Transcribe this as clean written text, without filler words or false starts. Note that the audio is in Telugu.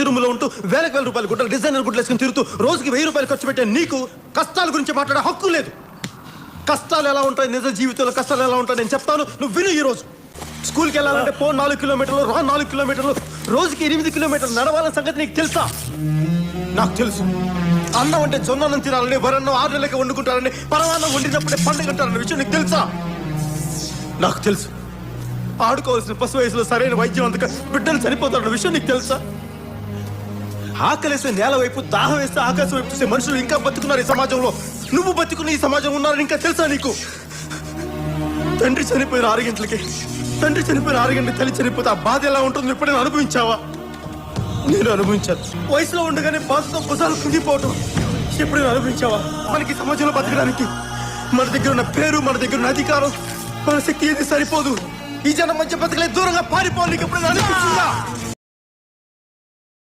రూములో ఉంటూ వేల రూపాయలు గుడ్డలు డిజైనర్ గుడ్డలు వేసుకుని తిరుగుతూ రోజుకి 1000 రూపాయలు ఖర్చు పెట్టే నీకు కష్టాల గురించి మాట్లాడే హక్కు లేదు. కష్టాలు ఎలా ఉంటాయి, నిజ జీవితంలో కష్టాలు ఎలా ఉంటాయి నేను చెప్తాను, నువ్వు విను. ఈ రోజు స్కూల్కి వెళ్ళాలంటే 4 కిలోమీటర్లు, 4 కిలోమీటర్లు, రోజుకి 8 కిలోమీటర్లు నడవాలన్న సంగతి నీకు తెలుసా? నాకు తెలుసు. అన్నం అంటే జొన్నన్నం తినాలని, వరన్నం 6 నెలలకి వండుకుంటారని, పరమాన్నం వండినప్పుడే పండుగ అంటారన్న విషయం నీకు తెలుసా? నాకు తెలుసు. ఆడుకోవాల్సిన పశు వయసులో సరైన వైద్యం అందుక బిడ్డలు చనిపోతారన్న విషయం నీకు తెలుసా? ఆకలేస్తే నేల వైపు, దాహం వేస్తే ఆకాశం వైపు చూసే మనుషులు ఇంకా బతుకున్నారు ఈ సమాజంలో. నువ్వు బతుకున్న ఈ సమాజం ఉన్నారని ఇంకా తెలుసా నీకు? తండ్రి చనిపోయిన 6 గంటలకి, తల్లి చనిపోతే ఆ బాధ ఎలా ఉంటుందో ఎప్పుడైనా అనుభవించావా? నేను అనుభవించాను. వయసులో ఉండగానే బాధతో భుజాలు కుంగిపోవటం ఎప్పుడైనా అనుభవించావా? మనకి సమాజంలో బతకడానికి మన దగ్గర ఉన్న పేరు, మన దగ్గర ఉన్న అధికారం, మన శక్తి ఏది సరిపోదు. ఈ జనం మధ్య బతకలే, దూరంగా పారిపోవాలి. ఎప్పుడైనా అనిపించిందా?